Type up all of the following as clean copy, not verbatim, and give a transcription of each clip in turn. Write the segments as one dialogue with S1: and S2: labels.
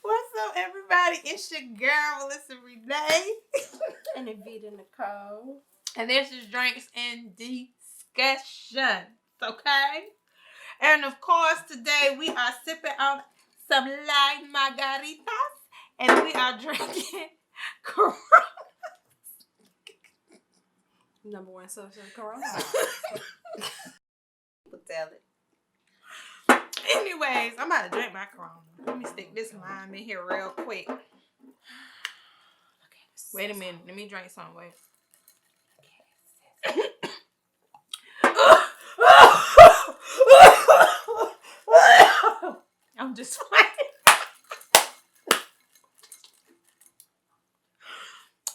S1: What's up, everybody? It's your girl, Melissa Renee.
S2: And Evita Nicole.
S1: And this is Drinks and Discussion. Okay? And of course, today we are sipping on some light margaritas. And we are drinking Corona.
S2: Number one source of coronavirus.
S1: People tell it. Anyways, I'm about to drink my Corona. Let me stick this lime in here real quick. Wait a minute. Let me drink some. Wait. I'm just playing.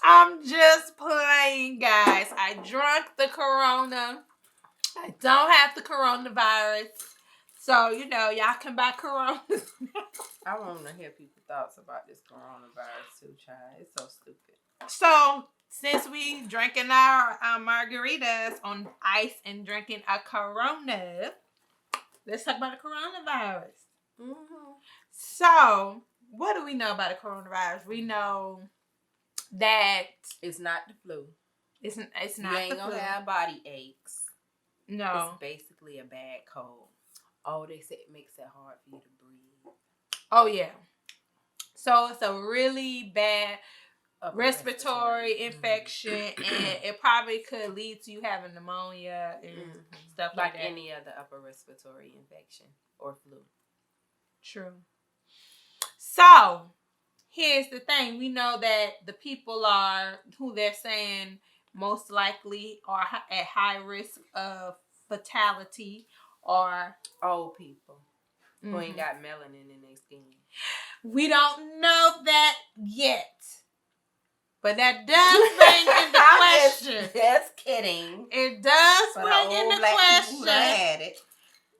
S1: I'm just playing, guys. I drank the Corona. I don't have the coronavirus. So, y'all can buy Coronas.
S2: I want to hear people's thoughts about this coronavirus too, child. It's so stupid.
S1: So, since we drinking our margaritas on ice and drinking a Corona, let's talk about the coronavirus.
S2: Mm-hmm.
S1: So, what do we know about the coronavirus? We know that
S2: it's not the flu.
S1: It's not the flu.
S2: You ain't gonna have body aches.
S1: No.
S2: It's basically a bad cold. Oh, they say it makes it hard for you to breathe.
S1: Oh, yeah. So, it's a really bad respiratory infection, and it probably could lead to you having pneumonia and stuff like that.
S2: Any other upper respiratory infection or flu.
S1: True. So, here's the thing. We know that the people who they're saying most likely are at high risk of fatality are
S2: old people who ain't got melanin in their skin.
S1: We don't know that yet. But that does bring into question.
S2: Just kidding.
S1: It does bring into question.
S2: Had it.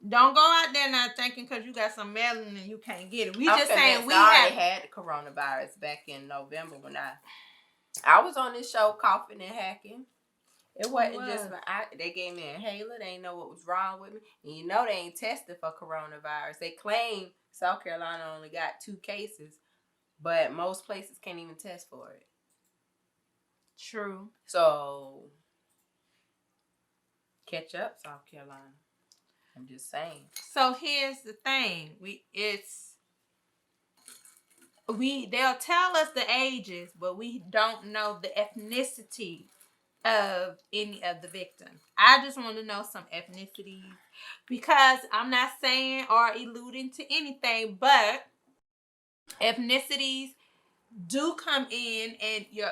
S1: Don't go out there now thinking because you got some melanin and you can't get it. We just saying we
S2: already had the coronavirus back in November when I was on this show coughing and hacking. It wasn't just they gave me an inhaler. They didn't know what was wrong with me. And they ain't tested for coronavirus. They claim South Carolina only got 2 cases, but most places can't even test for it.
S1: True.
S2: So catch up, South Carolina. I'm just saying.
S1: So here's the thing. They'll tell us the ages, but we don't know the ethnicity of any of the victims. I just want to know some ethnicities because I'm not saying or alluding to anything, but ethnicities do come in, and your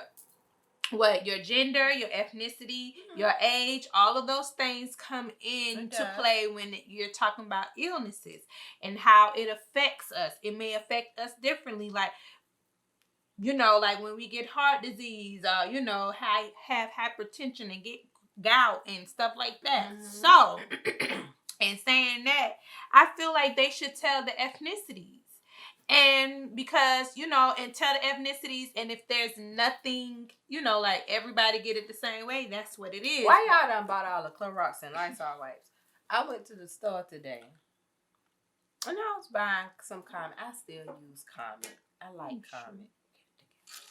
S1: gender, your ethnicity, your age, all of those things come into play when you're talking about illnesses and how it affects us. It may affect us differently, like when we get heart disease, have hypertension and get gout and stuff like that. So, in saying that, I feel like they should tell the ethnicities. And because, and tell the ethnicities, and if there's nothing, like everybody get it the same way, that's what it is.
S2: Why y'all done bought all the Clorox and Lysol wipes? I went to the store today, and I was buying some Comet. I still use Comet. I like Comet.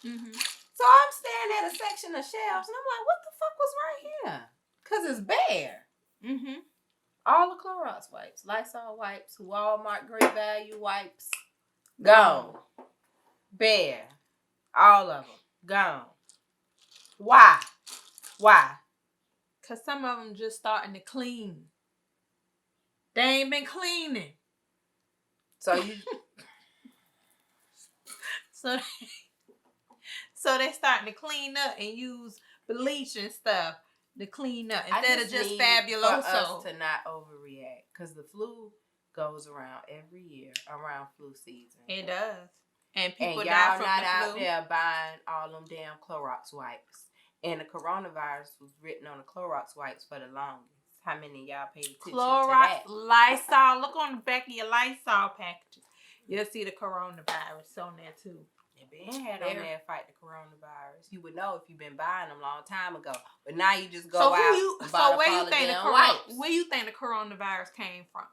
S2: So I'm staring at a section of shelves, and I'm like, what the fuck was right here? Because it's bare. All the Clorox wipes, Lysol wipes, Walmart Great Value wipes, gone. Bare. All of them. Gone. Why?
S1: Because some of them just starting to clean. They ain't been cleaning.
S2: So
S1: they starting to clean up and use bleach and stuff to clean up instead of just Fabuloso.
S2: For us to not overreact, because the flu goes around every year around flu season.
S1: It does, and people
S2: y'all
S1: die from
S2: not
S1: the
S2: out
S1: flu.
S2: there buying all them damn Clorox wipes. And the coronavirus was written on the Clorox wipes for the longest. How many of y'all paid attention
S1: Clorox,
S2: to that?
S1: Lysol. Look on the back of your Lysol packages. You'll see the coronavirus on there too.
S2: If it ain't had on there fight the coronavirus, you would know if you've been buying them a long time ago. But now you just go out and buy
S1: where you think the coronavirus came from?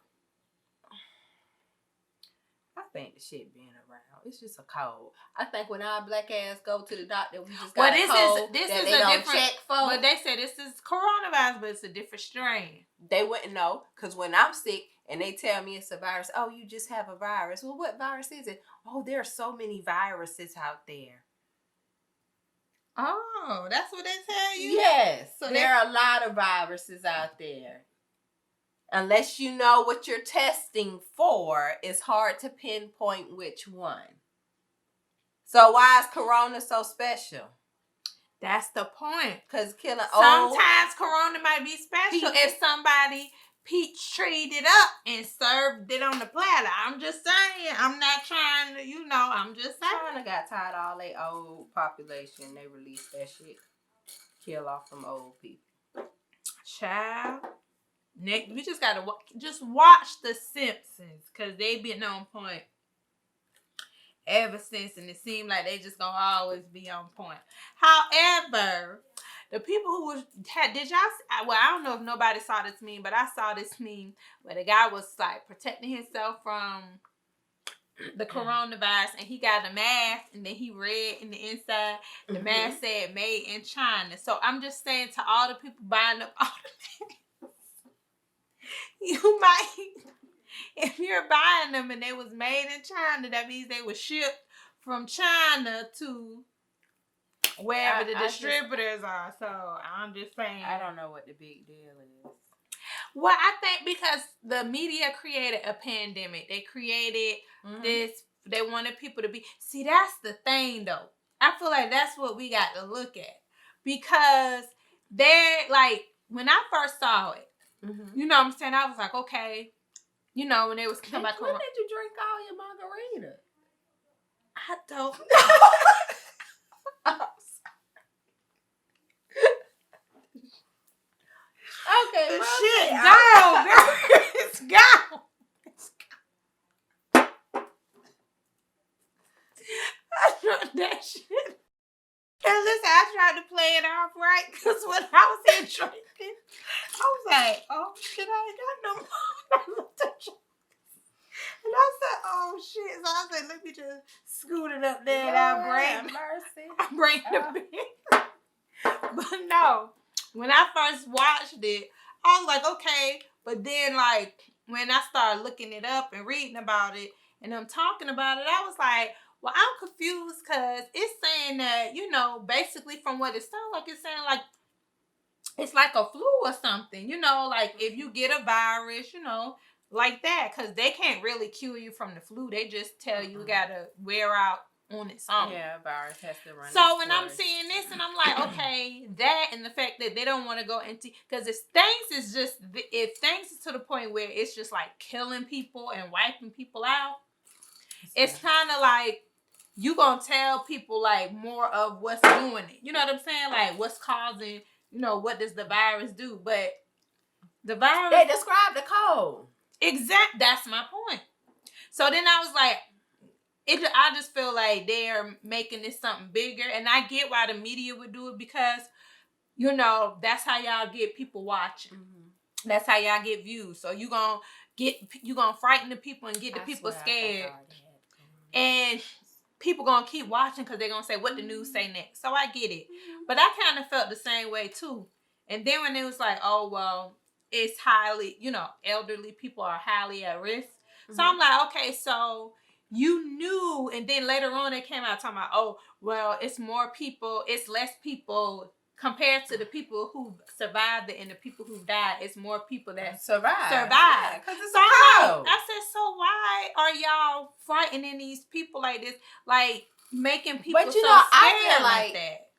S2: I think the shit being around. It's just a cold. I think when our black ass go to the doctor, we just got a cold
S1: this
S2: that
S1: is
S2: they
S1: a
S2: don't
S1: different,
S2: check for.
S1: But they say this is coronavirus, but it's a different strain.
S2: They wouldn't know, because when I'm sick and they tell me it's a virus, oh, you just have a virus. Well, what virus is it? Oh, there are so many viruses out there.
S1: Oh, that's what they tell you?
S2: Yes. So there are a lot of viruses out there. Unless you know what you're testing for, it's hard to pinpoint which one. So why is Corona so special?
S1: That's the point.
S2: Because killing
S1: sometimes Corona might be special if somebody peach treed it up and served it on the platter. I'm just saying. I'm not trying to, I'm just saying.
S2: China got tired of all their old population. They released that shit. Kill off them old people.
S1: Child. We just got to just watch The Simpsons, because they been on point ever since, and it seemed like they just gonna always be on point. However, the people who did y'all, well, I don't know if nobody saw this meme, but I saw this meme where the guy was like protecting himself from the coronavirus, and he got a mask, and then he read in the inside, the mask said made in China. So I'm just saying to all the people buying up all the you might, if you're buying them and they was made in China, that means they were shipped from China to wherever the distributors are. So I'm just saying.
S2: I don't know what the big deal is.
S1: Well, I think because the media created a pandemic. They created this. They wanted people to be. See, that's the thing, though. I feel like that's what we got to look at. Because they're like, when I first saw it, you know what I'm saying? I was like, okay. You know, when they was coming back.
S2: When did you drink all your margarita?
S1: I don't know.
S2: Okay,
S1: the shit gone, girl. It's gone. I drank that shit. And listen, I tried to play it off right, because when I was here drinking, I was like, oh shit, I ain't got no more. And I said, oh shit. So I said, let me just scoot it up there and I'll bring the beer. But no, when I first watched it, I was like, okay. But then, like, when I started looking it up and reading about it and I'm talking about it, I was like, well, I'm confused, because it's saying that, basically from what it sounds like, it's saying like it's like a flu or something, like if you get a virus, like that, because they can't really cure you from the flu. They just tell you gotta wear out on its own.
S2: Yeah, virus has to run.
S1: So when I'm seeing this and I'm like, okay, that and the fact that they don't want to go into, because if things is to the point where it's just like killing people and wiping people out, it's kind of like you gonna tell people like more of what's doing it. You know what I'm saying? Like what's causing, what does the virus do? But the virus,
S2: they describe the code.
S1: Exact. That's my point. So then I was like, I just feel like they're making this something bigger, and I get why the media would do it, because that's how y'all get people watching. That's how y'all get views. So you gonna frighten the people and get the people scared, and people gonna keep watching because they're gonna say what the news say next. So I get it, but I kind of felt the same way too. And then when it was like, oh well, it's highly, elderly people are highly at risk. So I'm like, okay, so you knew, and then later on it came out talking about, oh well, it's less people compared to the people who survived it and the people who died. It's more people that survived.
S2: Yeah, because it's
S1: I said, so why are y'all frightening these people like this, like making people so scared I feel like that?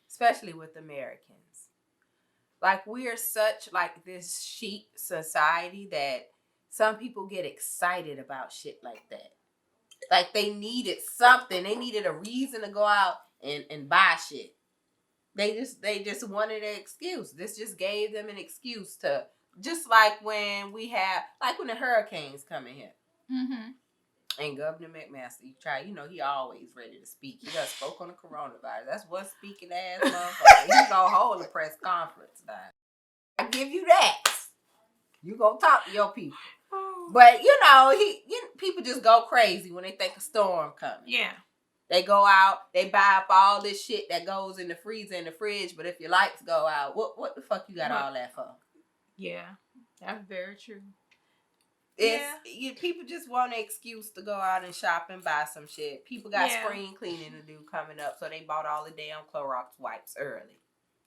S2: Especially with Americans. Like, we are such like this sheep society that some people get excited about shit like that. Like, they needed something. They needed a reason to go out and buy shit. They just wanted an excuse. This just gave them an excuse to, just like when the hurricanes come in here. And Governor McMaster, he always ready to speak. He just spoke on the coronavirus. That's one speaking ass motherfucker. He's gonna hold a press conference now. I give you that. You gonna talk to your people. But people just go crazy when they think a storm coming.
S1: Yeah.
S2: They go out, they buy up all this shit that goes in the freezer and the fridge, but if your lights go out, what the fuck you got all that for?
S1: Yeah, that's very true.
S2: People just want an excuse to go out and shop and buy some shit. People got spring cleaning to do coming up, so they bought all the damn Clorox wipes early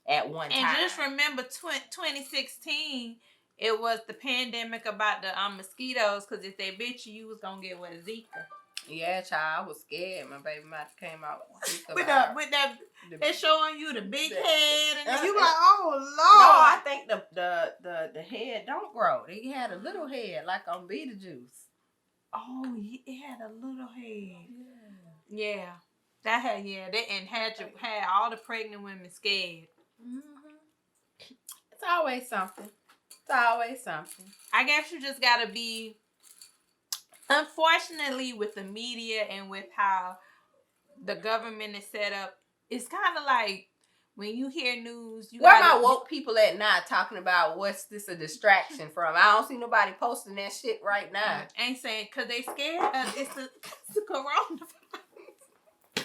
S2: at one time.
S1: And just remember 2016, it was the pandemic about the mosquitoes, because if they bit you, you was going to get what, Zika.
S2: Yeah, child, I was scared. My baby mouth came out
S1: with that they're showing you the big head, and you like, oh Lord. No,
S2: I think the head don't grow. They had a little head like on Beetlejuice.
S1: Oh, it had a little head. Yeah. That had had all the pregnant women scared.
S2: Mm-hmm. It's always something. I
S1: guess you just gotta be. Unfortunately, with the media and with how the government is set up, it's kind of like when you hear news.
S2: Where my woke people at now talking about what's this a distraction from? I don't see nobody posting that shit right now.
S1: Ain't saying because they scared it's the coronavirus.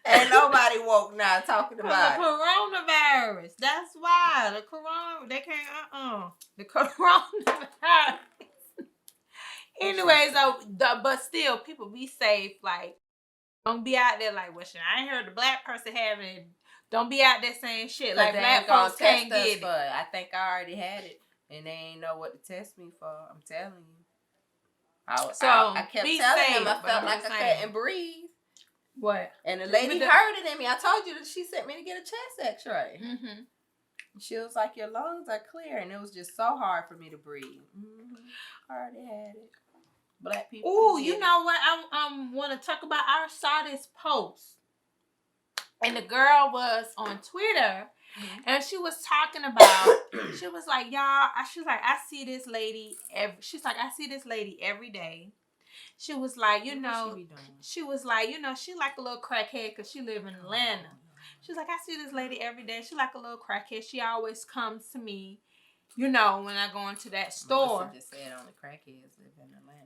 S2: Ain't nobody woke now talking about
S1: the coronavirus. That's why they can't. The coronavirus. Anyways, but still, people be safe. Like, don't be out there like, well, shit, I ain't heard the black person having it. Don't be out there saying shit like black folks can't get it.
S2: I think I already had it, and they ain't know what to test me for. I'm telling you. I kept telling them I felt like I couldn't breathe.
S1: What?
S2: And the lady heard it in me. I told you that she sent me to get a chest X-ray.
S1: Mm-hmm.
S2: She was like, your lungs are clear, and it was just so hard for me to breathe. Mm-hmm. I already had it. Black people.
S1: Ooh, you know what? I want to talk about. I saw this post, and the girl was on Twitter, and she was talking about. She was like, y'all. She's like, I see this lady. She's like, I see this lady every day. She was like, she was like, she like a little crackhead because she live in Atlanta. She's like, I see this lady every day. She like a little crackhead. She always comes to me, when I go into that store.
S2: Just said only crackheads live in Atlanta.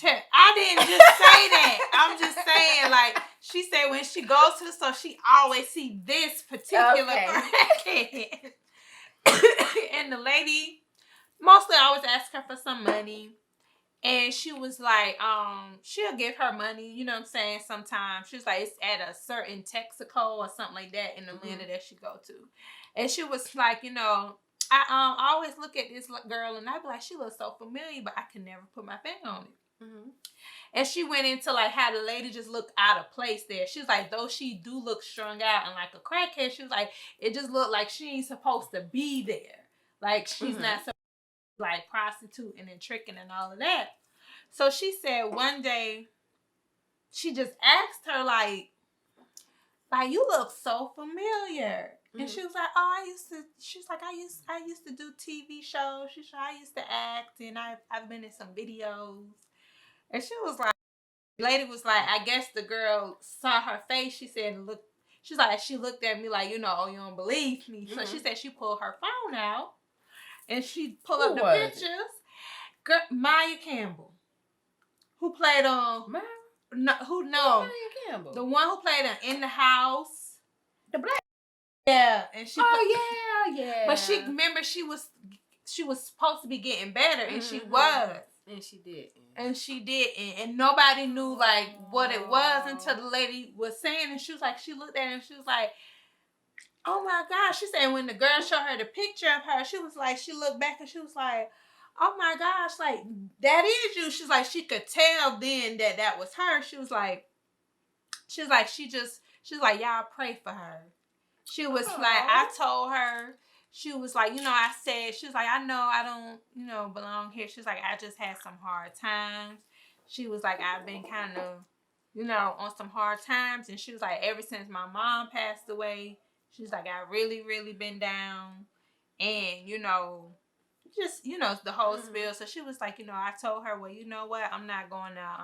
S1: I didn't just say that. I'm just saying, like, she said when she goes to the store, she always see this particular crackhead. And the lady mostly always ask her for some money. And she was like, she'll give her money, you know what I'm saying, sometimes. She was like, it's at a certain Texaco or something like that in Atlanta that she go to. And she was like, I always look at this girl and I be like, she looks so familiar, but I can never put my finger on it. Mm-hmm. And she went into like how the lady just looked out of place there. She was like, though she do look strung out and like a crackhead, she was like, it just looked like she ain't supposed to be there. Like she's not supposed to like prostituting and tricking and all of that. So she said one day, she just asked her like you look so familiar. Mm-hmm. And she was like, oh, I used to do TV shows. She said, I used to act and I've been in some videos. And she was like, the lady was like, I guess the girl saw her face. She said, look, she's like, she looked at me like, oh, you don't believe me. Mm-hmm. So she said she pulled her phone out and she pulled up the pictures. Girl, Maya Campbell, who played on, Maya Campbell? The one who played on In the House. The black. Yeah. And she.
S2: Oh, yeah.
S1: But she was supposed to be getting better and she was.
S2: And she did.
S1: And she didn't. And nobody knew, like, what it was until the lady was saying. And she was like, she looked at it and she was like, oh, my gosh. She said when the girl showed her the picture of her, she was like, she looked back and she was like, oh, my gosh, like, that is you. She's like, she could tell then that was her. She was like, y'all pray for her. She was like, I told her. She was like, I said, she was like, I know I don't, belong here. She was like, I just had some hard times. She was like, I've been kind of, on some hard times. And she was like, ever since my mom passed away, she's like, I really, really been down. And, just, the whole spiel. So she was like, I told her, well, you know what? I'm not going to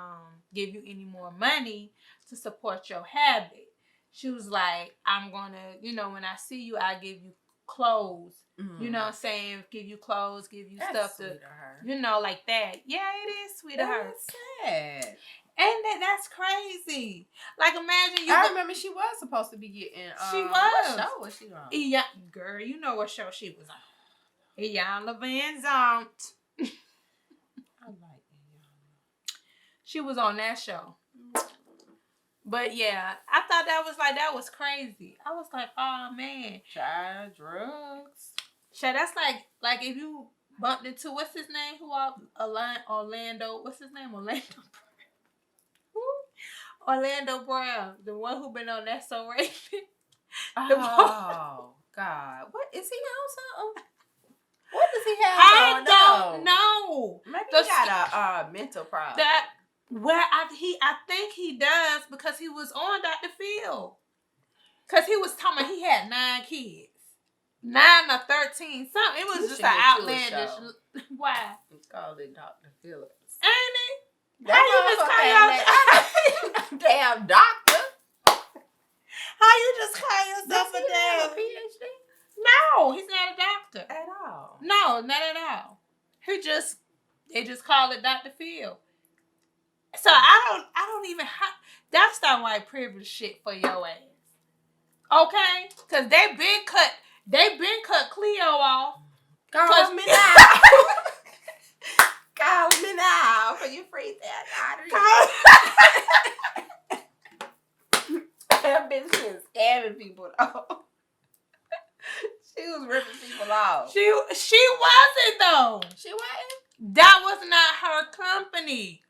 S1: give you any more money to support your habit. She was like, I'm going to, when I see you, I'll give you clothes. You know what I'm saying? Give you clothes, give you stuff to, you know, like that. Yeah, it is sweet of her.
S2: That's sad.
S1: And that's crazy. Like, imagine you.
S2: I remember she was supposed to be getting.
S1: She was.
S2: What show was she on?
S1: Yeah, girl, you know what show she was on. Iyanla Van Zandt.
S2: I like Iyanla.
S1: She was on that show. But yeah, I thought that was crazy. I was like, oh man,
S2: child drugs.
S1: Child, that's like if you bumped into what's his name? Orlando. What's his name? Orlando Brown, the one who been on That's So Raven.
S2: Oh God, what is he on something? What does he have?
S1: I don't know.
S2: Maybe he got a mental problem.
S1: I think he does because he was on Dr. Phil. Because he was talking about he had 9 kids. 9 or 13, something. It was just an outlandish. Why?
S2: It's called it Dr. Phillips.
S1: Ain't it? How you just call
S2: yourself damn doctor?
S1: How you just call yourself a damn
S2: PhD?
S1: No, he's not a doctor
S2: at all.
S1: No, not at all. They just call it Dr. Phil. So I don't even have. That's that white privilege shit for your ass. Okay, because they been cut Cleo off.
S2: Call me now. Call me now for your free that bitch been scamming people though. She was ripping people off.
S1: She wasn't though.
S2: She wasn't?
S1: That was not her company.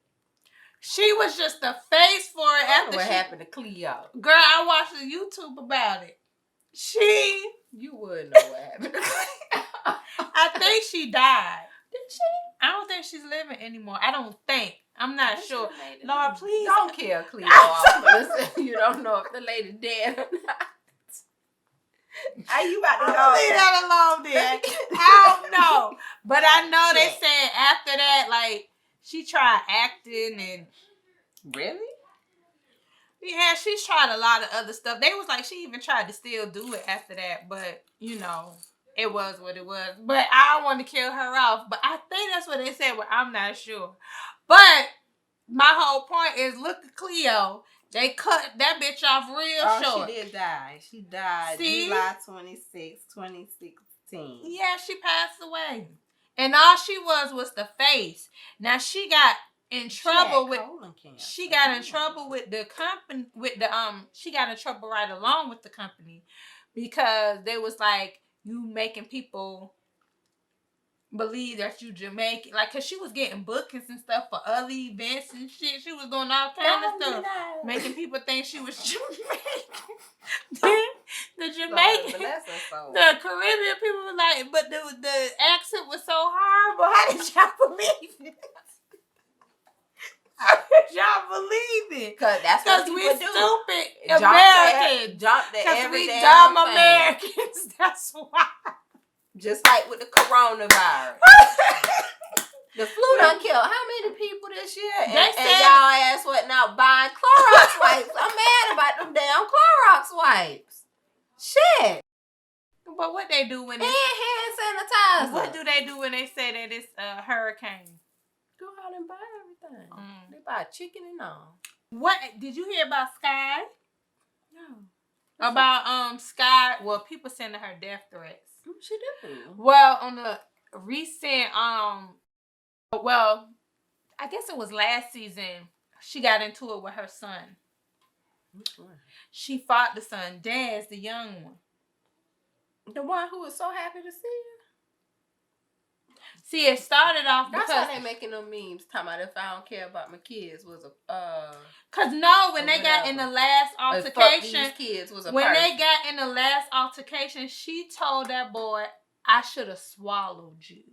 S1: She was just the face for it. After
S2: what happened to Cleo?
S1: Girl, I watched a YouTube about it.
S2: You would know what happened to Cleo.
S1: I think she died.
S2: Did she?
S1: I don't think she's living anymore. I don't think. I'm not sure. Lord, please
S2: don't kill Cleo off. Listen, you don't know if the lady dead or not. Are you about to go?
S1: Leave that alone then. I don't know. But I know they said after that, like, she tried acting and...
S2: Really?
S1: Yeah, she's tried a lot of other stuff. They was like, she even tried to still do it after that. But, you know, it was what it was. But I don't want to kill her off. But I think that's what they said, but I'm not sure. But my whole point is, look at Cleo. They cut that bitch off real short.
S2: She did die. She died July 26, 2016.
S1: Yeah, she passed away. And all she was the face. Now she got in trouble with she got in trouble with the company she got in trouble right along with the company because they was like, you making people believe that you Jamaican, like, cause she was getting bookings and stuff for other events and shit. She was doing all kind of stuff, making people think she was Jamaican. The Jamaican, the Caribbean people were like, but the accent was so horrible. How did y'all believe it? How did y'all believe it?
S2: Cause
S1: we
S2: do.
S1: Stupid Americans. Cause we dumb Americans. That's why.
S2: Just like with the coronavirus. The flu done killed how many people this year? And y'all ass wasn't out buying Clorox wipes. I'm mad about them damn Clorox wipes. Shit.
S1: But what they do when
S2: hand sanitizer.
S1: What do they do when they say that it's a hurricane?
S2: Go out and buy everything. They buy chicken and all.
S1: What did you hear about Sky?
S2: No.
S1: About Sky? Well, people sending her death threats.
S2: She did.
S1: Well, on the recent well, I guess it was last season, she got into it with her son.
S2: Which one? She
S1: fought the son, Daz, the young one.
S2: The one who was so happy to see her?
S1: See, it started off
S2: because... That's why they making them memes talking about if I don't care about my kids was a...
S1: Cause no, when they got in the last altercation...
S2: These kids was a
S1: when they got in the last altercation, she told that boy, I should have swallowed you.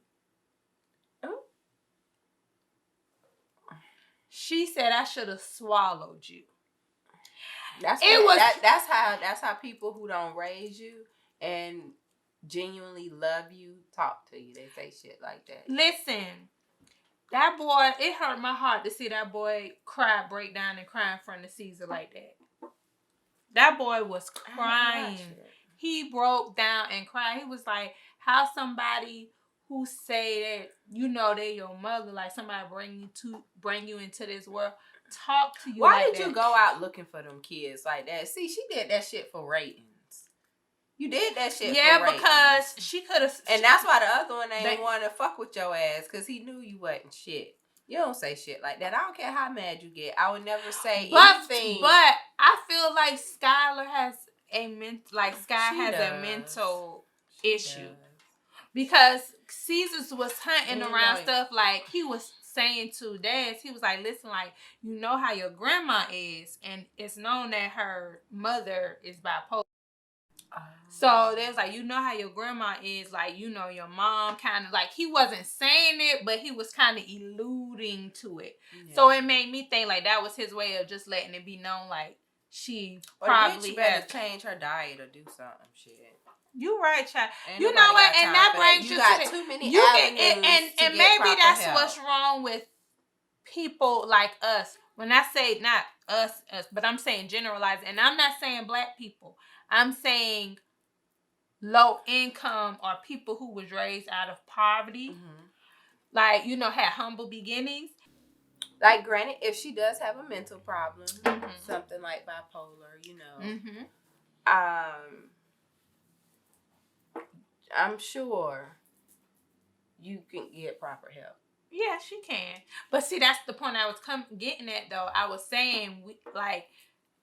S2: Oh.
S1: She said, I should have swallowed you.
S2: That's how people who don't raise you and genuinely love you talk to you. They say shit like that.
S1: Listen, that boy, it hurt my heart to see that boy break down and cry in front of Caesar like that. That boy was crying. he broke down and cried. He was like, how somebody who say that, you know, they're your mother, like somebody bring you into this world, talk to you.
S2: Why
S1: like
S2: did you go out looking for them kids like that? See, she did that shit for ratings. You did that shit for ratings.
S1: Because she could have.
S2: And that's why the other one ain't want to fuck with your ass, because he knew you wasn't shit. You don't say shit like that. I don't care how mad you get. I would never say anything.
S1: But I feel like Skylar has a mental issue. Because Caesar was hunting around stuff, like he was saying to Daz, he was like, listen, like, you know how your grandma is, and it's known that her mother is bipolar. So there's like, you know how your grandma is, like, you know, your mom kind of, like, he wasn't saying it, but he was kind of alluding to it. Yeah. So it made me think like that was his way of just letting it be known, like, she probably
S2: better change her diet or do something. Shit.
S1: You right, child. You know what? And that brings you
S2: got
S1: to
S2: too many avenues
S1: and maybe that's help. What's wrong with people like us. When I say not us, but I'm saying generalize, and I'm not saying black people. I'm saying low income or people who was raised out of poverty, like, you know, had humble beginnings.
S2: Like, granted, if she does have a mental problem, something like bipolar, you know, I'm sure you can get proper help.
S1: Yeah, she can. But see, that's the point I was getting at, though. I was saying, like,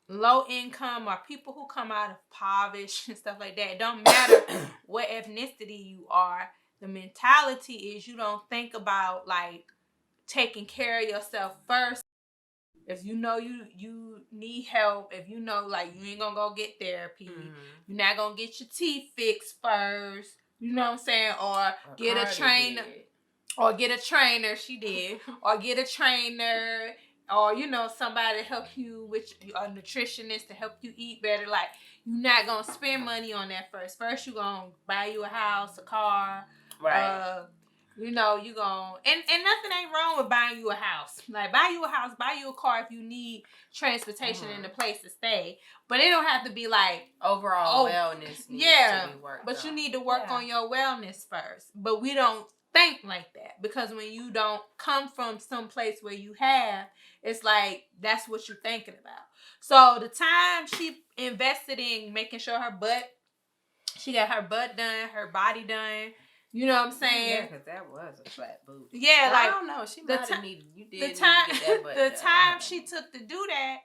S1: low income or people who come out of poverty and stuff like that. It don't matter what ethnicity you are. The mentality is you don't think about, like, taking care of yourself first. If you know you need help, if you know, like, you ain't gonna go get therapy, you're not gonna get your teeth fixed first, you know what I'm saying? Or get a trainer. Or get a trainer, she did. Or get a trainer. Or, you know, somebody to help you with a nutritionist to help you eat better. Like, you're not going to spend money on that first. First, you're going to buy you a house, a car. Right. You know, you're going to... And nothing ain't wrong with buying you a house. Like, buy you a house, buy you a car if you need transportation and a place to stay. But it don't have to be like...
S2: Overall wellness needs to be worked
S1: on. You need to work on your wellness first. But we don't think like that, because when you don't come from some place where you have, it's like that's what you're thinking about. So the time she invested in making sure she got her butt done, her body done, you know what I'm saying?
S2: Yeah, because that was a flat boob.
S1: Yeah,
S2: like, I don't know, she might have needed, you did the time, need to get that butt
S1: the
S2: done.
S1: time she took to do that,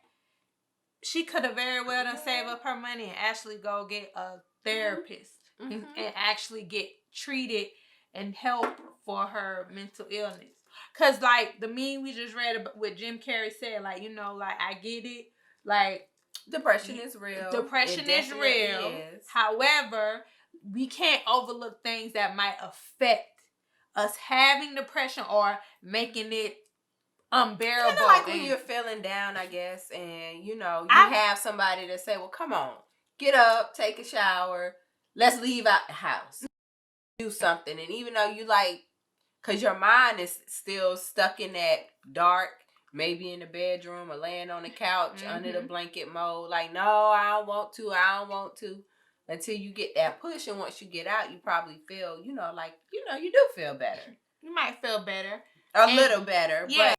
S1: she could have very well done save up her money and actually go get a therapist and actually get treated and help for her mental illness. Because, like, the meme we just read about what Jim Carrey said, like, you know, like, I get it. Like,
S2: depression is real.
S1: Depression is real. However, we can't overlook things that might affect us having depression or making it unbearable.
S2: Kind of like when you're feeling down, I guess, and, you know, you have somebody to say, well, come on, get up, take a shower, let's leave out the house. Do something. And even though you like, because your mind is still stuck in that dark, maybe in the bedroom or laying on the couch under the blanket mode, like, no, I don't want to, until you get that push. And once you get out, you probably feel, you know, like, you know, you do feel better.
S1: You might feel better.
S2: A little better.
S1: Yeah.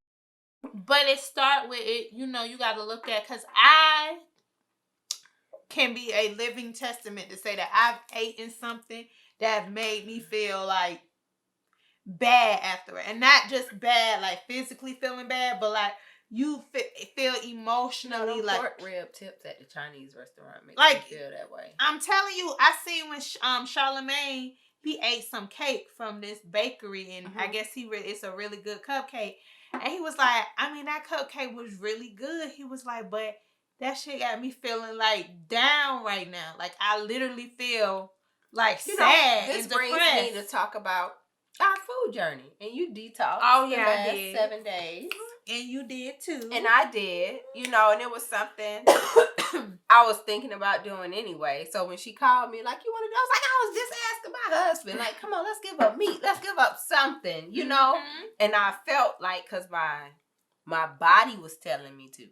S1: But it start with it, you know, you got to look at, because I can be a living testament to say that I've eaten something that made me feel like bad after it. And not just bad, like physically feeling bad, but like you feel emotionally, like
S2: pork rib tips at the Chinese restaurant make you feel that way.
S1: I'm telling you, I seen when Charlamagne, he ate some cake from this bakery, and I guess it's a really good cupcake. And he was like, I mean, that cupcake was really good. He was like, but that shit got me feeling like down right now. Like, I literally feel like sad and depressed. This brings
S2: me to talk about our food journey. And you detoxed
S1: the last
S2: 7 days.
S1: And you did too.
S2: And I did, you know, and it was something I was thinking about doing anyway. So when she called me, like, you want to do? I was like, I was just asking my husband, like, come on, let's give up meat. Let's give up something, you know? And I felt like, because my body was telling me to.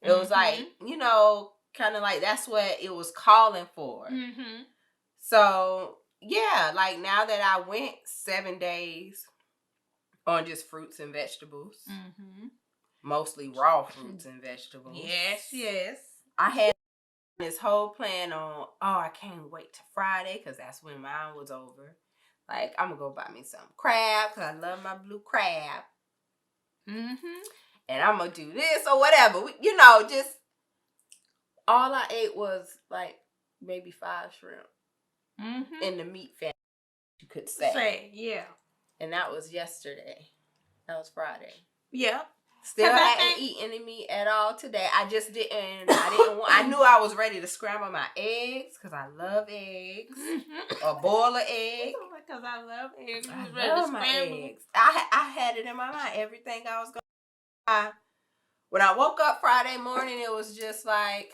S2: It was like, you know, kind of like that's what it was calling for.
S1: Mm-hmm.
S2: So yeah, like now that I went 7 days on just fruits and vegetables, mostly raw fruits and vegetables.
S1: Yes.
S2: I had this whole plan on, I can't wait till Friday because that's when mine was over. Like, I'm going to go buy me some crab because I love my blue crab. And I'm going to do this or whatever. You know, just all I ate was like maybe 5 shrimp in the meat family, you could say.
S1: Yeah.
S2: And that was yesterday. That was Friday.
S1: Yeah.
S2: Still hadn't eaten any meat at all today. I just didn't. I knew I was ready to scramble my eggs because I love eggs. Or boil an egg.
S1: Because I love eggs.
S2: I love my eggs. I had it in my mind. Everything I was going to buy. When I woke up Friday morning, it was just like,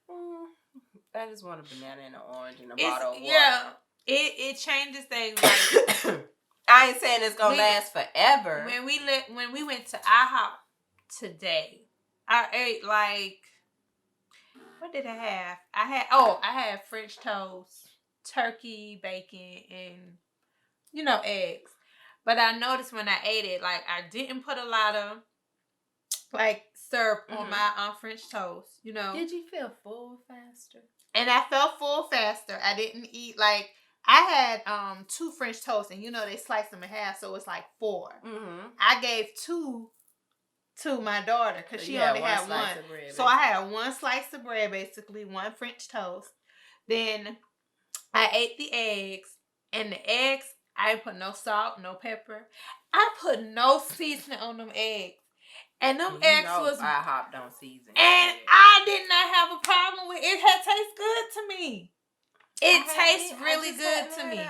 S2: I just want a banana and an orange and a bottle of water.
S1: Yeah. It changes things. Like,
S2: I ain't saying it's gonna last forever.
S1: When we went to IHOP today, I ate like, what did I have? I had French toast, turkey, bacon, and eggs. But I noticed when I ate it, like I didn't put a lot of like syrup on my French toast.
S2: Did you feel full faster?
S1: And I felt full faster. I didn't eat like. I had 2 French toasts, and they slice them in half, so it's like 4. I gave 2 to my daughter because she only had 1. So I had 1 slice of bread, basically 1 French toast. Then I ate the eggs, and the eggs I didn't put no salt, no pepper. I put no seasoning on them eggs, and them eggs was
S2: IHOP don't season.
S1: And I did not have a problem with it. It had tastes good to me. It tastes really good to me.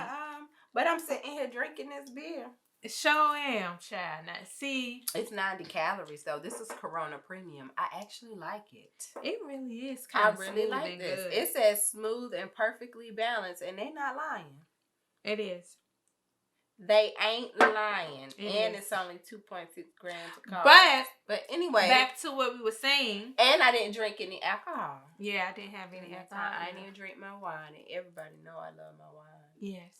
S2: But I'm sitting here drinking this beer.
S1: Sure am, child. Now, see.
S2: It's 90 calories, though. This is Corona Premium. I actually like it.
S1: It really is kind of smooth and
S2: like this.
S1: good.
S2: It says smooth and perfectly balanced, and they're not lying.
S1: It is.
S2: They ain't lying. It's only 2.6 grams of carbs. But anyway.
S1: Back to what we were saying.
S2: And I didn't drink any alcohol.
S1: Yeah, I didn't have any alcohol.
S2: I didn't even drink my wine. And everybody know I love my wine.
S1: Yes.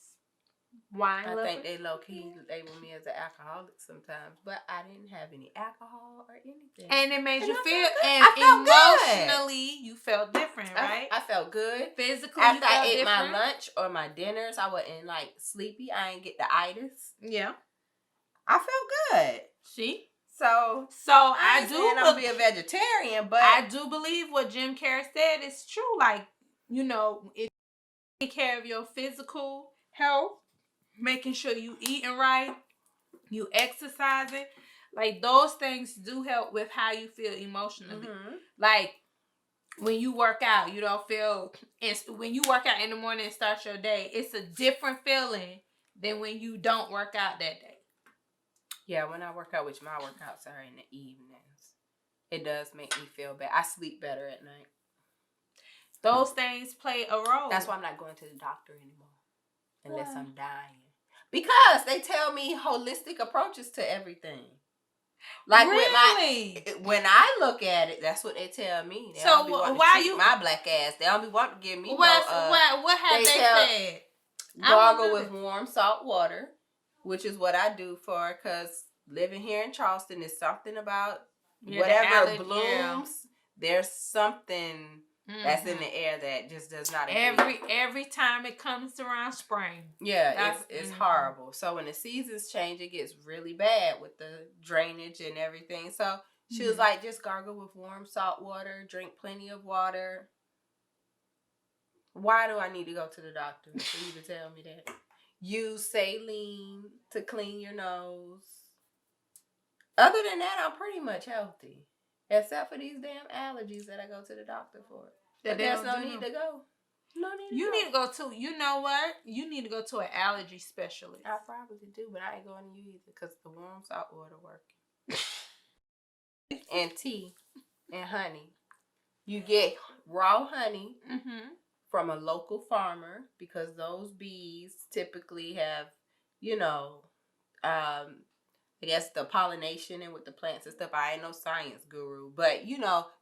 S1: Wine
S2: I think they low-key label me as an alcoholic sometimes. But I didn't have any alcohol or anything.
S1: And it made you feel, emotionally, you felt different, right?
S2: I felt good.
S1: Physically,
S2: after I ate my lunch or my dinners, I wasn't like sleepy. I didn't get the itis.
S1: Yeah.
S2: I felt good.
S1: See?
S2: So
S1: I do
S2: I'll be a vegetarian, but
S1: I do believe what Jim Carrey said is true. Like, if you take care of your physical health, making sure you eating right, you exercising, like those things do help with how you feel emotionally. Like when you work out, you don't feel. When you work out in the morning and start your day, it's a different feeling than when you don't work out that day.
S2: Yeah, when I work out, which my workouts are in the evenings, it does make me feel better. I sleep better at night.
S1: Those things play a role.
S2: That's why I'm not going to the doctor anymore. Unless I'm dying. Because they tell me holistic approaches to everything. Like
S1: really?
S2: When I look at it, that's what they tell me. They
S1: so why you
S2: my black ass? They don't be wanting to give me
S1: what have they said?
S2: Gargle with warm salt water, which is what I do because living here in Charleston is something about whatever blooms. Yeah. There's something that's in the air that just does not
S1: every time it comes around spring.
S2: Yeah, it's horrible. So when the seasons change, it gets really bad with the drainage and everything. So she was like, just gargle with warm salt water, drink plenty of water. Why do I need to go to the doctor for you to tell me that? Use saline to clean your nose. Other than that, I'm pretty much healthy. Except for these damn allergies that I go to the doctor for. But there's no need to go.
S1: You need to go to, you know what? You need to go to an allergy specialist.
S2: I probably do, but I ain't going to you either because the warm salt water working. And tea and honey. You get raw honey from a local farmer because those bees typically have, I guess the pollination and with the plants and stuff. I ain't no science guru, but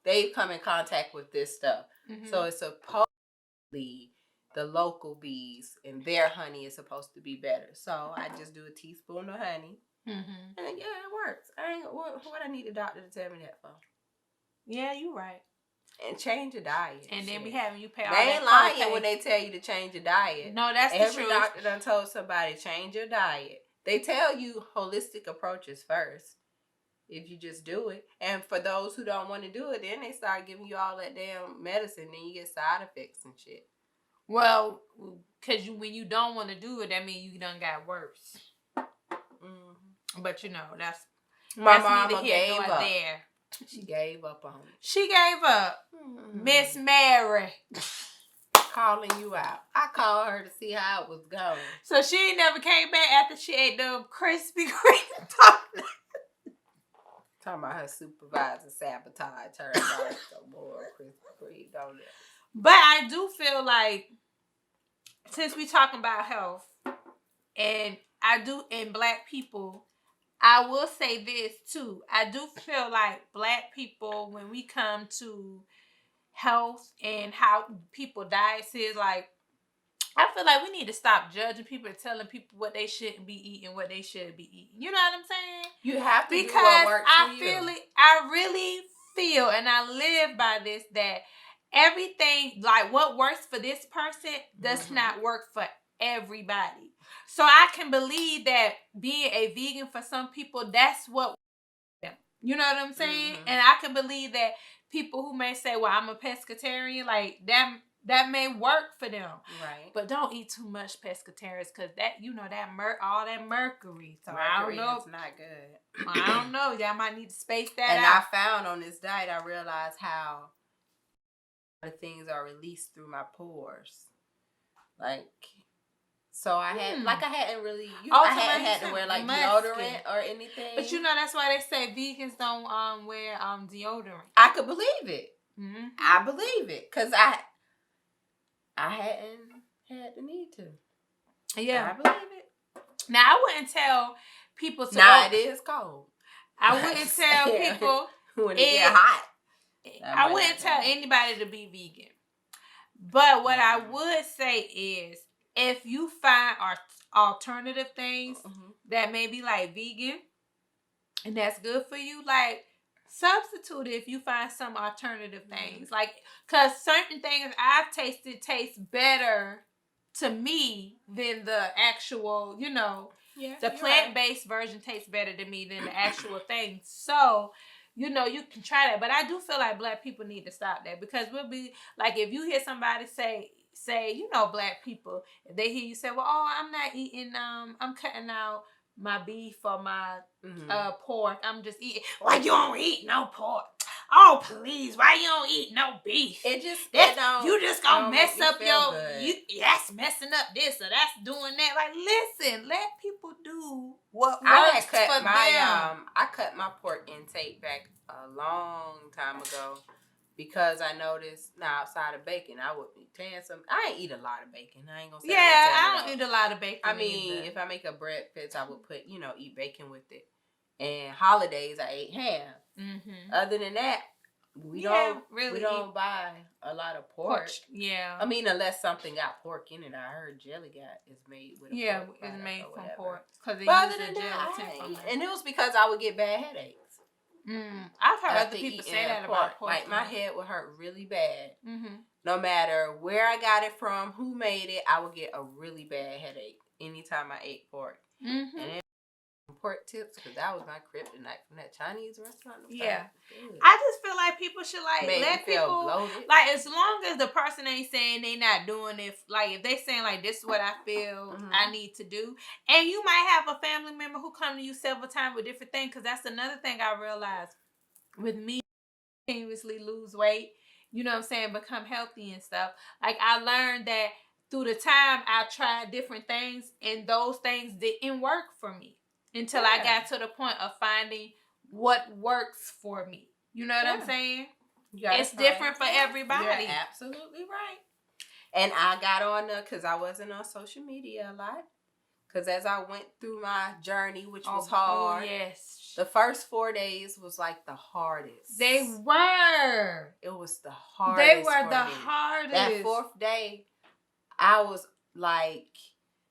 S2: they come in contact with this stuff. So it's supposedly the local bees and their honey is supposed to be better. So I just do a teaspoon of honey. And then, yeah, it works. I ain't what I need a doctor to tell me that for.
S1: Yeah, you right.
S2: And change your diet.
S1: And then we having you pay all
S2: they
S1: that
S2: ain't lying
S1: copay.
S2: when they tell you to change your diet.
S1: No, that's
S2: Every
S1: the truth.
S2: doctor done told somebody change your diet. They tell you holistic approaches first. If you just do it. And for those who don't want to do it, then they start giving you all that damn medicine. Then you get side effects and shit.
S1: Well, because when you don't want to do it, that means you done got worse. But you know, that's
S2: mama gave up.
S1: There.
S2: She gave up on it.
S1: She gave up. Miss Mary.
S2: Calling you out. I called her to see how it was going.
S1: So she never came back after she ate the Krispy Kreme.
S2: Talking about her supervisor sabotage her about some more Krispy Kreme, don't it?
S1: But I do feel like, since we talking about health, and Black people, I will say this too. I do feel like Black people, when we come to health and how people diets is, like, I feel like we need to stop judging people and telling people what they shouldn't be eating, what they should be eating. You know what I'm saying?
S2: You have to
S1: because
S2: do what works for you.
S1: I really feel, and I live by this, that everything, like what works for this person does not work for everybody. So I can believe that being a vegan for some people, that's what, you know what I'm saying? And I can believe that people who may say, well, I'm a pescatarian, like that may work for them.
S2: Right.
S1: But don't eat too much pescatarians, because that, you know, all that mercury. So
S2: mercury,
S1: I don't know.
S2: It's not good.
S1: I don't know. Y'all might need to space that
S2: and
S1: out.
S2: I found on this diet, I realized how the things are released through my pores. Like, so I had, I hadn't really, I hadn't had to wear like deodorant or anything.
S1: But you know, that's why they say vegans don't wear deodorant.
S2: I could believe it. I believe it, because I hadn't had the need to.
S1: Yeah.
S2: I believe it.
S1: Now, I wouldn't tell people to
S2: it is cold.
S1: I wouldn't tell people
S2: when it get hot.
S1: I wouldn't tell anybody to be vegan. But what I would say is, if you find alternative things that may be like vegan and that's good for you, like, substitute it if you find some alternative things. Like, because certain things I've tasted taste better to me than the actual, you know, the plant-based version tastes better to me than the actual thing. So, you know, you can try that. But I do feel like Black people need to stop that, because we'll be like, if you hear somebody say, you know, Black people, if they hear you say, well, oh, I'm not eating, I'm cutting out my beef or my pork. I'm just eating. Why you don't eat no pork? Oh, please, why you don't eat no beef? You just gonna mess up that's messing up this or that's doing that. Like, listen, let people do what works for them.
S2: I cut my pork intake back a long time ago, because I noticed now, outside of bacon, I would be tan some. I ain't eat a lot of bacon. I ain't gonna say
S1: I don't eat a lot of bacon.
S2: I mean, if I make a breakfast, I would put, eat bacon with it. And holidays, I ate ham. Other than that, we don't buy a lot of pork.
S1: Yeah.
S2: I mean, unless something got pork in it. I heard jelly is made with pork.
S1: It's made from pork.
S2: But other than that, and it was because I would get bad headaches.
S1: I've heard other people say that about pork.
S2: Like, my head would hurt really bad. No matter where I got it from, who made it, I would get a really bad headache anytime I ate pork. And then pork tips, because that was my kryptonite from that Chinese restaurant.
S1: I just feel like people should let people
S2: bloated.
S1: Like, as long as the person ain't saying they not doing it, like if they saying like, this is what I feel I need to do, and you might have a family member who come to you several times with different things, because that's another thing I realized with me continuously lose weight, you know what I'm saying, become healthy and stuff. Like, I learned that through the time I tried different things, and those things didn't work for me until I got to the point of finding what works for me. You know what I'm saying? It's different for everybody.
S2: You're absolutely right. And I got on there because I wasn't on social media a lot. Because as I went through my journey, which was hard.
S1: Yes.
S2: The first 4 days was like the hardest.
S1: They were.
S2: It was the hardest.
S1: They were the hardest.
S2: That fourth day, I was like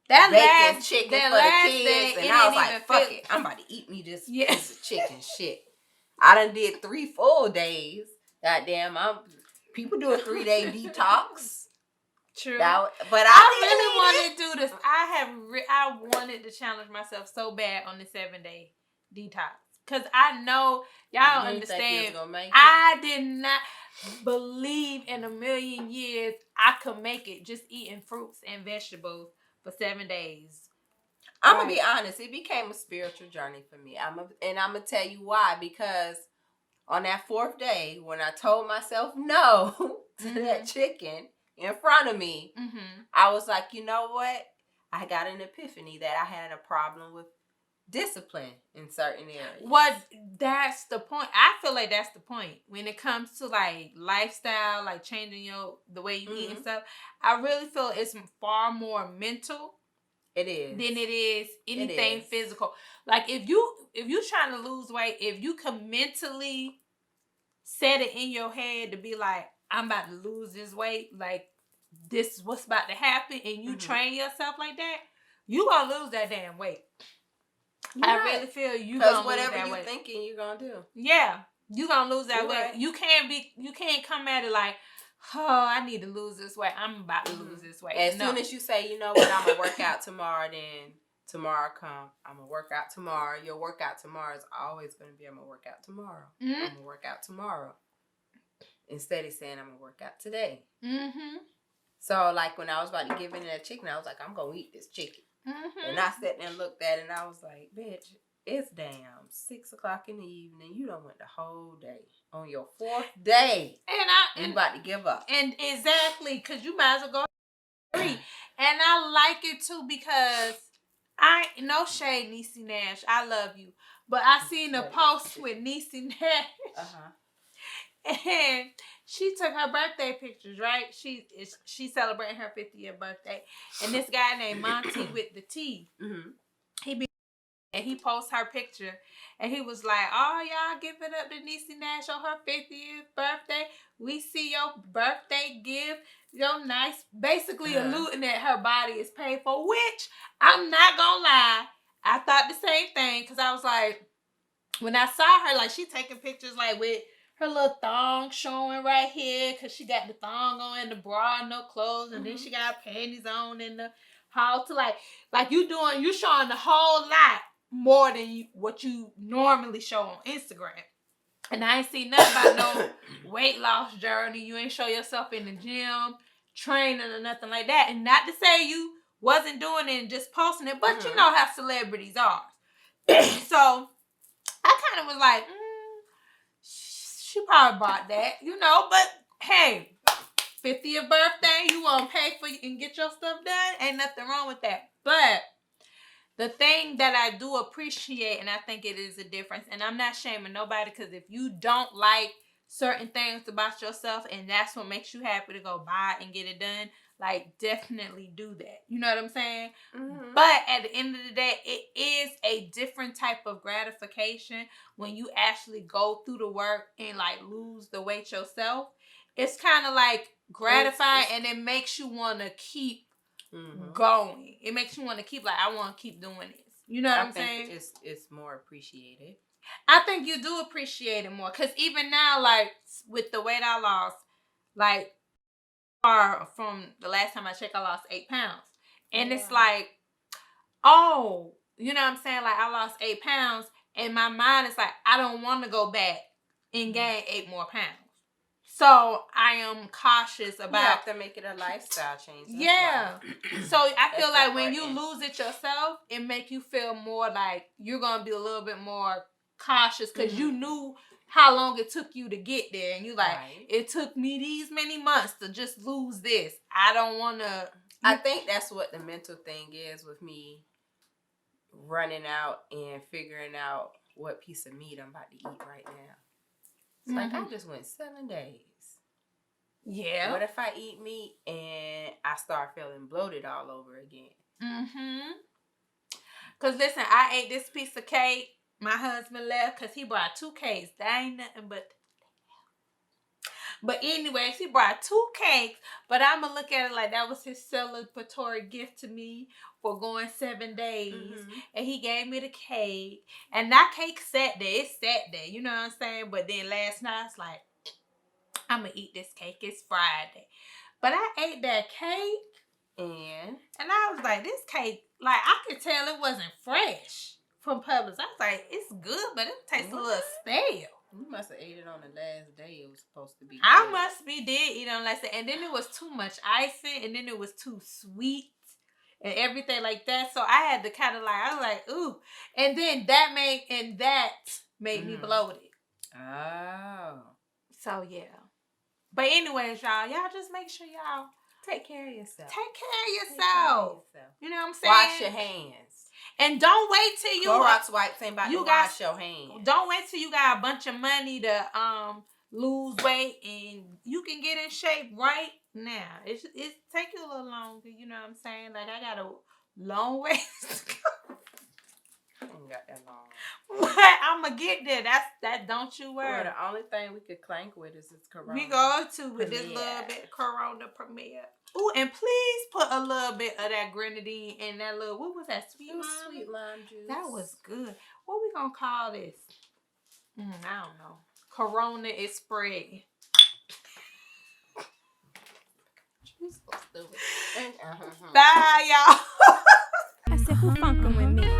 S1: that
S2: baking
S1: last
S2: chicken
S1: that
S2: for
S1: last
S2: the kids,
S1: day,
S2: and I was like, "Fuck it, I'm about to eat me this
S1: Yeah.
S2: piece of chicken shit." I done did 3 full days. Goddamn, people do a 3-day detox.
S1: True.
S2: But
S1: I really want to do this. I wanted to challenge myself so bad on the 7-day detox. Because I know y'all don't understand. I did not believe in a million years I could make it just eating fruits and vegetables for 7 days.
S2: I'm going to be honest. It became a spiritual journey for me. I'm going to tell you why. Because on that 4th day, when I told myself no to that chicken in front of me, I was like, you know what? I got an epiphany that I had a problem with discipline in certain areas.
S1: That's the point. I feel like that's the point when it comes to like lifestyle, like changing the way you eat and stuff. I really feel it's far more mental.
S2: It is.
S1: Than it is anything physical. Like if you trying to lose weight, if you can mentally set it in your head to be like, I'm about to lose this weight, like this is what's about to happen, and you train yourself like that, you gonna lose that damn weight. I really feel you gonna lose that weight. Because
S2: whatever you're thinking, you're gonna do.
S1: Yeah, you gonna lose that weight. Right. You can't come at it like, oh, I need to lose this weight. I'm about to lose this weight.
S2: As soon as you say, you know what, I'm gonna work out tomorrow, then tomorrow come. I'm gonna work out tomorrow. Your workout tomorrow is always gonna be, I'm gonna work out tomorrow. I'm gonna work out tomorrow. Instead of saying I'm gonna work out today. So like when I was about to give in that chicken, I was like, I'm gonna eat this chicken. And I sat there and looked at it, and I was like, bitch, it's damn 6:00 in the evening. You done went the whole day on your 4th day, and you about to give up.
S1: And exactly, because you might as well go 3. And I like it too because no shade, Niecy Nash, I love you, but I seen a post with Niecy Nash, and she took her birthday pictures. Right, she's celebrating her 50th birthday, and this guy named Monty with the T, he posts her picture, and he was like, "Oh, y'all give it up to Niecy Nash on her 50th birthday. We see your birthday gift, your nice," basically alluding that her body is paid for, which I'm not gonna lie, I thought the same thing, because I was like, when I saw her, like, she taking pictures, like, with her little thong showing right here, because she got the thong on and the bra and no clothes, and then she got her panties on in the hall, to like you showing the whole lot more than what you normally show on Instagram. And I ain't seen nothing about no weight loss journey. You ain't show yourself in the gym, training or nothing like that. And not to say you wasn't doing it and just posting it, but you know how celebrities are. So I kind of was like, she probably bought that, but hey, 50th birthday, you want to pay for and get your stuff done? Ain't nothing wrong with that. But the thing that I do appreciate, and I think it is a difference, and I'm not shaming nobody, because if you don't like certain things about yourself and that's what makes you happy to go buy and get it done, like, definitely do that. You know what I'm saying? But at the end of the day, it is a different type of gratification when you actually go through the work and like lose the weight yourself. It's kind of like gratifying, and it makes you want to keep going. It makes you want to keep, like, I want to keep doing this. You know what I'm saying?
S2: It's more appreciated.
S1: I think you do appreciate it more, because even now, like, with the weight I lost, like, from the last time I checked, I lost 8 pounds. And it's like, oh, you know what I'm saying? Like, I lost 8 pounds, and my mind is like, I don't want to go back and gain 8 more pounds. So I am cautious about.
S2: You have to make it a lifestyle change.
S1: Yeah. So I feel like when you lose it yourself, it make you feel more like you're gonna be a little bit more cautious, because you knew how long it took you to get there, and you like, it took me these many months to just lose this. I don't want to.
S2: I think that's what the mental thing is with me running out and figuring out what piece of meat I'm about to eat right now. It's like, I just went 7 days.
S1: Yeah.
S2: What if I eat meat and I start feeling bloated all over again?
S1: Because listen, I ate this piece of cake My husband left because he brought 2 cakes. That ain't nothing but. But anyways, he brought 2 cakes. But I'ma look at it like that was his celebratory gift to me for going 7 days. Mm-hmm. And he gave me the cake. And that cake sat there. It sat there. You know what I'm saying? But then last night I was like, I'm gonna eat this cake. It's Friday. But I ate that cake. And I was like, this cake, like I could tell it wasn't fresh from Publix. I was like, it's good, but it tastes a little stale.
S2: You must have ate it on the last day it was supposed to be.
S1: I must be did eat on the last day. And then it was too much icing, and then it was too sweet and everything like that. So I had to kind of like, I was like, ooh. And then that made me bloated.
S2: Oh.
S1: So yeah. But anyways, y'all just make sure y'all
S2: take care of yourself.
S1: Take care of yourself. You know what I'm saying?
S2: Wash your hands.
S1: And don't wait till you
S2: Clorox wipes ain't about to wash your hands.
S1: Don't wait till you got a bunch of money to lose weight and you can get in shape right now. It's take you a little longer, you know what I'm saying? Like I got a long ways to go.
S2: I ain't got that long.
S1: But I'ma get there. That don't you worry.
S2: Well, the only thing we could clank with is this Corona.
S1: We go to with this little bit Corona premiere. Ooh, and please put a little bit of that grenadine in that little, what was that, sweet
S2: lime juice.
S1: That was good. What we gonna call this? I don't know. Corona is spread. You so stupid. Bye, y'all.
S3: I said, who funkin' with me?